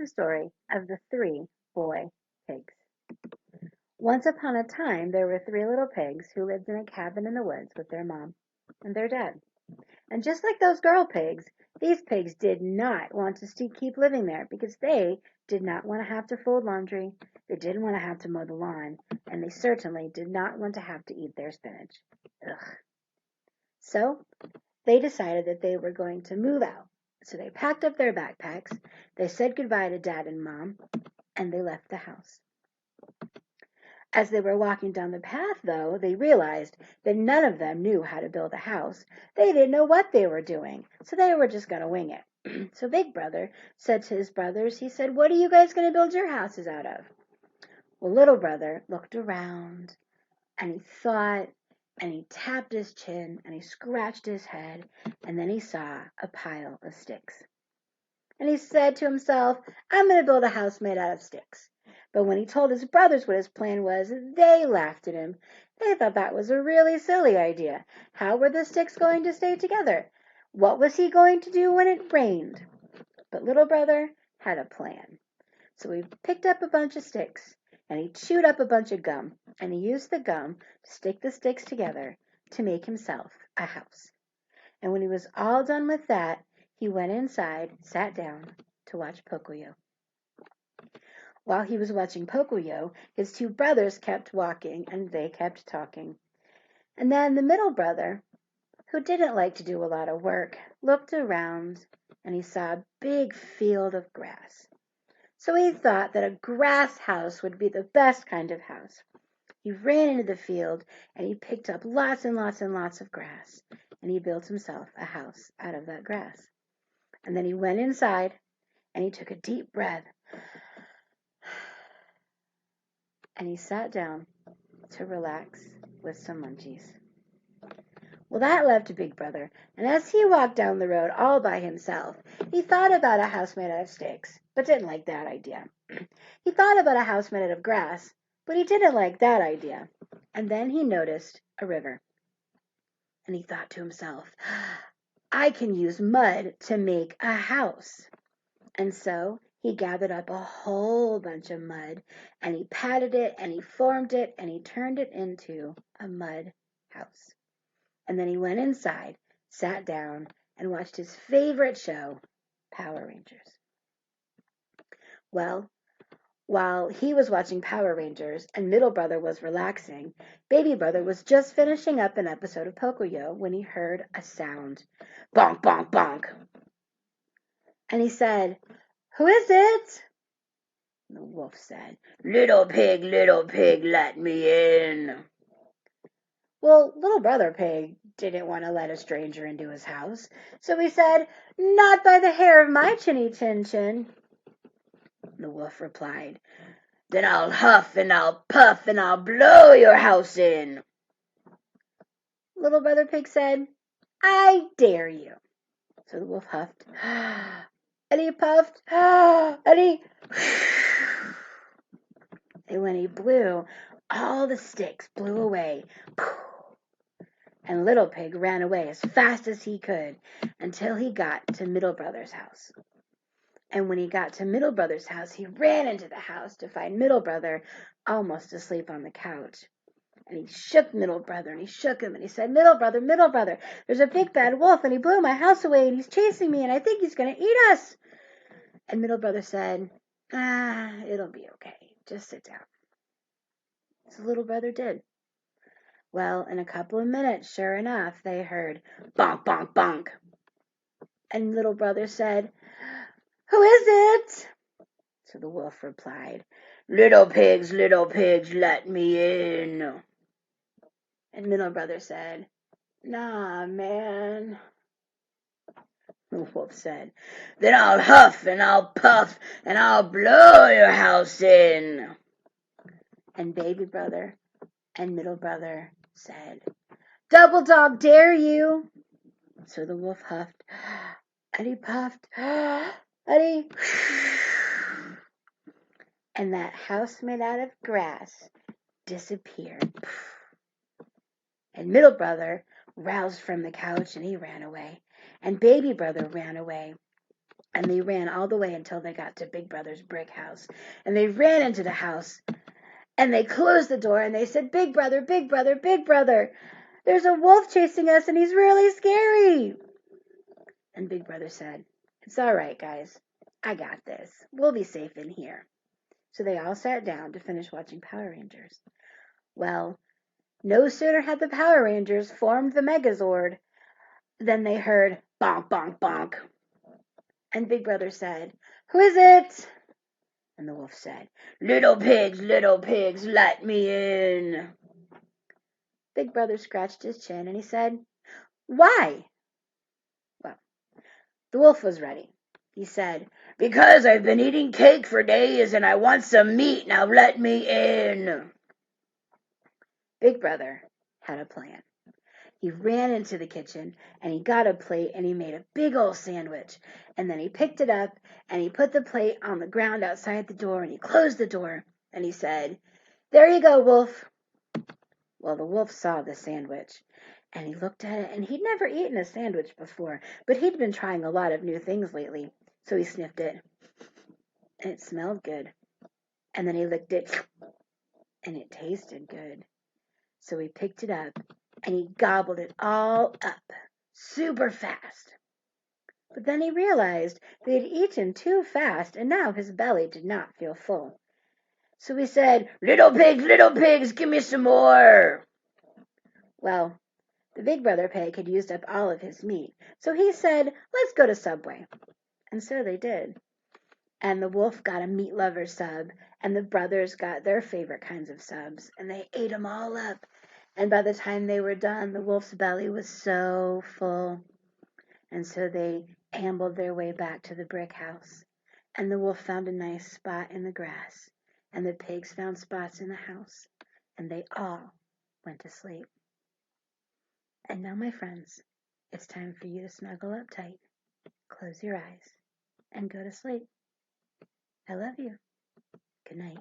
story of the three boy pigs. Once upon a time, there were three little pigs who lived in a cabin in the woods with their mom and their dad. And just like those girl pigs, these pigs did not want to keep living there because they did not want to have to fold laundry, they didn't want to have to mow the lawn, and they certainly did not want to have to eat their spinach. Ugh. So they decided that they were going to move out. So they packed up their backpacks, they said goodbye to Dad and Mom, and they left the house. As they were walking down the path, though, they realized that none of them knew how to build a house. They didn't know what they were doing, so they were just going to wing it. So Big Brother said to his brothers, he said, "What are you guys going to build your houses out of?" Well, Little Brother looked around, and he thought, and he tapped his chin, and he scratched his head, and then he saw a pile of sticks. And he said to himself, "I'm going to build a house made out of sticks." But when he told his brothers what his plan was, they laughed at him. They thought that was a really silly idea. How were the sticks going to stay together? What was he going to do when it rained? But Little Brother had a plan. So he picked up a bunch of sticks, and he chewed up a bunch of gum, and he used the gum to stick the sticks together to make himself a house. And when he was all done with that, he went inside, sat down to watch Pocoyo. While he was watching Pocoyo, his two brothers kept walking and they kept talking. And then the middle brother, who didn't like to do a lot of work, looked around and he saw a big field of grass. So he thought that a grass house would be the best kind of house. He ran into the field and he picked up lots and lots and lots of grass and he built himself a house out of that grass. And then he went inside and he took a deep breath and he sat down to relax with some munchies. Well, that left Big Brother, and as he walked down the road all by himself, he thought about a house made out of sticks, but didn't like that idea. He thought about a house made out of grass, but he didn't like that idea. And then he noticed a river. And he thought to himself, "I can use mud to make a house." And so he gathered up a whole bunch of mud, and he patted it, and he formed it, and he turned it into a mud house. And then he went inside, sat down, and watched his favorite show, Power Rangers. Well, while he was watching Power Rangers and Middle Brother was relaxing, Baby Brother was just finishing up an episode of Pocoyo when he heard a sound. Bonk, bonk, bonk. And he said, "Who is it?" The wolf said, little pig, let me in." Well, Little Brother Pig didn't want to let a stranger into his house, so he said, "Not by the hair of my chinny chin chin." The wolf replied, "Then I'll huff and I'll puff and I'll blow your house in." Little Brother Pig said, "I dare you." So the wolf huffed, and he puffed, and he... And when he blew, all the sticks blew away. And Little Pig ran away as fast as he could until he got to Middle Brother's house. And when he got to Middle Brother's house, he ran into the house to find Middle Brother almost asleep on the couch. And he shook Middle Brother, and he shook him, and he said, Middle Brother, there's a big bad wolf, and he blew my house away, and he's chasing me, and I think he's going to eat us." And Middle Brother said, "It'll be okay. Just sit down." So Little Brother did. Well, in a couple of minutes, sure enough, they heard bonk, bonk, bonk. And Little Brother said, "Who is it?" So the wolf replied, little pigs, let me in." And Middle Brother said, "Nah, man." The wolf said, "Then I'll huff and I'll puff and I'll blow your house in." And Baby Brother and Middle Brother said, "Double dog dare you." So the wolf huffed, and he puffed, and he... And that house made out of grass disappeared. And Middle Brother roused from the couch, and he ran away. And Baby Brother ran away. And they ran all the way until they got to Big Brother's brick house. And they ran into the house, and they closed the door, and they said, Big Brother, Big Brother, Big Brother, there's a wolf chasing us, and he's really scary. And Big Brother said, It's all right, guys. I got this. We'll be safe in here. So they all sat down to finish watching Power Rangers. Well, no sooner had the Power Rangers formed the Megazord than they heard bonk, bonk, bonk. And Big Brother said, Who is it? And the wolf said, little pigs, let me in. Big Brother scratched his chin and he said, Why? Well, the wolf was ready. He said, Because I've been eating cake for days and I want some meat. Now let me in. Big Brother had a plan. He ran into the kitchen and he got a plate and he made a big old sandwich. And then he picked it up and he put the plate on the ground outside the door and he closed the door and he said, There you go, Wolf. Well, the wolf saw the sandwich and he looked at it and he'd never eaten a sandwich before, but he'd been trying a lot of new things lately. So he sniffed it and it smelled good. And then he licked it and it tasted good. So he picked it up and he gobbled it all up super fast. But then he realized that he had eaten too fast and now his belly did not feel full. So he said, little pigs, give me some more. Well, the Big Brother pig had used up all of his meat, so he said, Let's go to Subway. And so they did. And the wolf got a meat lover sub, and the brothers got their favorite kinds of subs, and they ate them all up. And by the time they were done, the wolf's belly was so full. And so they ambled their way back to the brick house. And the wolf found a nice spot in the grass, and the pigs found spots in the house, and they all went to sleep. And now, my friends, it's time for you to snuggle up tight, close your eyes, and go to sleep. I love you. Good night.